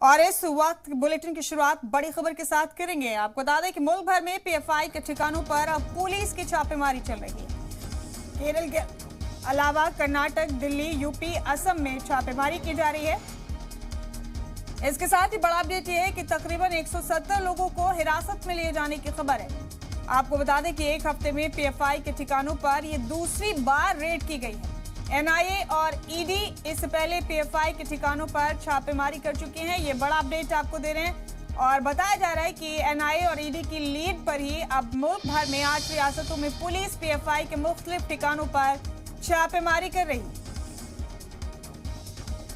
और इस वक्त बुलेटिन की शुरुआत बड़ी खबर के साथ करेंगे। आपको बता दें कि मुल्क भर में पीएफआई के ठिकानों पर अब पुलिस की छापेमारी चल रही है। केरल के अलावा कर्नाटक, दिल्ली, यूपी, असम में छापेमारी की जा रही है। इसके साथ ही बड़ा अपडेट ये है कि तकरीबन 170 लोगों को हिरासत में लिए जाने की खबर है। आपको बता दें कि एक हफ्ते में पीएफआई के ठिकानों पर यह दूसरी बार रेड की गई है। एनआईए और ईडी इससे पहले पीएफआई के ठिकानों पर छापेमारी कर चुके हैं। ये बड़ा अपडेट आपको दे रहे हैं और बताया जा रहा है कि एनआईए और ईडी की लीड पर ही अब मुल्क भर में 8 रियासतों में पुलिस पीएफआई के मुख्तलिफ ठिकानों पर छापेमारी कर रही है।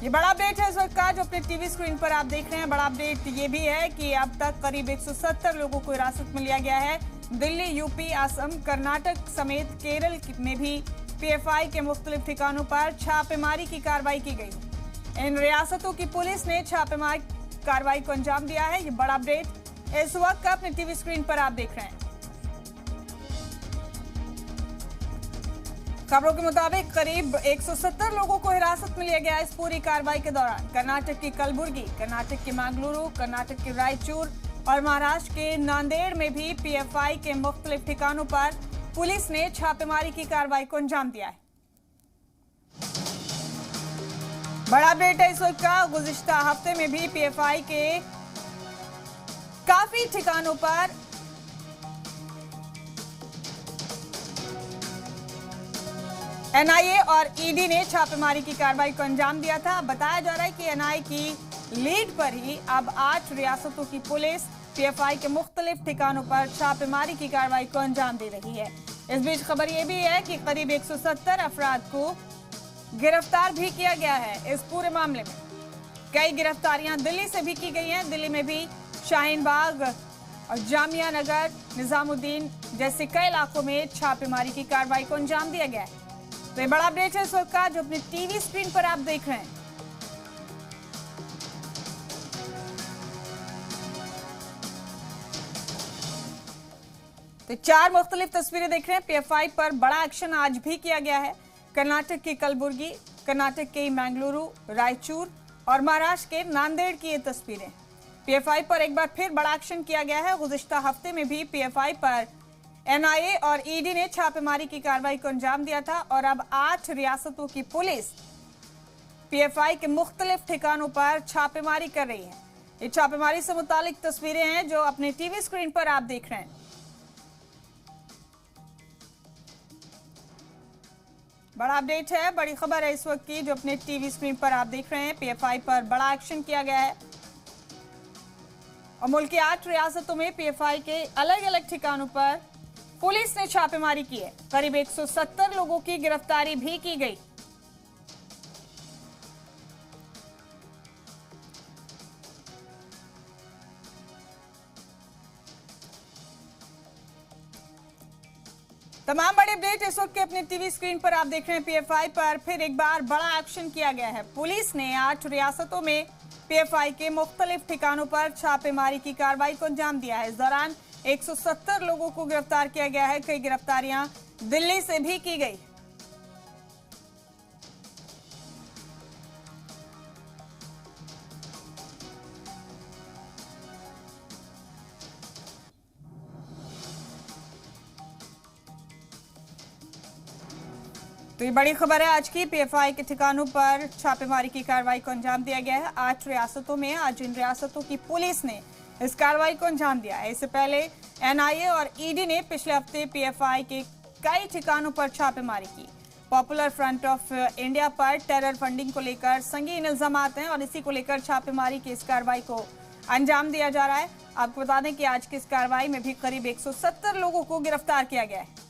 ये बड़ा अपडेट है इस वक्त का जो अपने टीवी स्क्रीन पर आप देख रहे हैं। बड़ा अपडेट ये भी है कि अब तक करीब 170 लोगों को हिरासत में लिया गया है। दिल्ली, यूपी, असम, कर्नाटक समेत केरल में भी पीएफआई के मुख्तलिफ ठिकानों पर छापेमारी की कार्रवाई की गई। इन रियासतों की पुलिस ने छापेमारी कार्रवाई को अंजाम दिया है। ये बड़ा अपडेट इस वक्त का अपने टीवी स्क्रीन पर आप देख रहे हैं। खबरों के मुताबिक करीब 170 लोगों को हिरासत में लिया गया इस पूरी कार्रवाई के दौरान। कर्नाटक की कलबुर्गी, कर्नाटक के मंगलुरु, कर्नाटक के रायचूर और महाराष्ट्र के नांदेड़ में भी पीएफआई के मुख्तलिफ ठिकानों पर पुलिस ने छापेमारी की कार्रवाई को अंजाम दिया है। बड़ा अपडेट है इस वक्त का। गुज़िश्ता हफ्ते में भी पीएफआई के काफी ठिकानों पर एनआईए और ईडी ने छापेमारी की कार्रवाई को अंजाम दिया था। बताया जा रहा है कि एनआईए की लीड पर ही अब 8 रियासतों की पुलिस पीएफआई के मुख्तलिफ ठिकानों पर छापेमारी की कार्रवाई को अंजाम दे रही है। इस बीच खबर यह भी है कि करीब 170 अफराद को गिरफ्तार भी किया गया है। इस पूरे मामले में कई गिरफ्तारियां दिल्ली से भी की गई हैं। दिल्ली में भी शाहीन बाग और जामिया नगर, निजामुद्दीन जैसे कई इलाकों में छापेमारी की कार्रवाई को अंजाम दिया गया है। तो ये बड़ा अपडेट है इस वक्त का जो अपने टीवी स्क्रीन पर आप देख रहे हैं। तो 4 मुख्तलिफ तस्वीरें देख रहे हैं। पीएफआई पर बड़ा एक्शन आज भी किया गया है। कर्नाटक की कलबुर्गी, कर्नाटक के मंगलुरु, रायचूर और महाराष्ट्र के नांदेड़ की ये तस्वीरें। पीएफआई पर एक बार फिर बड़ा एक्शन किया गया है। गुज़िश्ता हफ्ते में भी पीएफआई पर एनआईए और ईडी ने छापेमारी की कार्रवाई को अंजाम दिया था और अब 8 रियासतों की पुलिस पीएफआई के मुख्तलिफ ठिकानों पर छापेमारी कर रही है। ये छापेमारी से मुतालिक तस्वीरें हैं जो अपने टीवी स्क्रीन पर आप देख रहे हैं। बड़ा अपडेट है, बड़ी खबर है इस वक्त की जो अपने टीवी स्क्रीन पर आप देख रहे हैं। पीएफआई पर बड़ा एक्शन किया गया है और मुल्क की 8 रियासतों में पीएफआई के अलग अलग ठिकानों पर पुलिस ने छापेमारी की है। करीब 170 लोगों की गिरफ्तारी भी की गई। तमाम बड़े अपडेट इस वक्त के अपने टीवी स्क्रीन पर आप देख रहे हैं। पीएफआई पर फिर एक बार बड़ा एक्शन किया गया है। पुलिस ने 8 रियासतों में पीएफआई के मुख्तलिफ ठिकानों पर छापेमारी की कार्रवाई को अंजाम दिया है। इस दौरान 170 लोगों को गिरफ्तार किया गया है। कई गिरफ्तारियां दिल्ली से भी की गई। तो ये बड़ी खबर है आज की। पीएफआई के ठिकानों पर छापेमारी की कार्रवाई को अंजाम दिया गया है 8 रियासतों में। आज इन रियासतों की पुलिस ने इस कार्रवाई को अंजाम दिया है। इससे पहले एनआईए और ईडी ने पिछले हफ्ते पीएफआई के कई ठिकानों पर छापेमारी की। पॉपुलर फ्रंट ऑफ इंडिया पर टेरर फंडिंग को लेकर संगीन इल्जाम हैं और इसी को लेकर छापेमारी की इस कार्रवाई को अंजाम दिया जा रहा है। आपको बता दें कि आज की इस कार्रवाई में भी करीब 170 लोगों को गिरफ्तार किया गया है।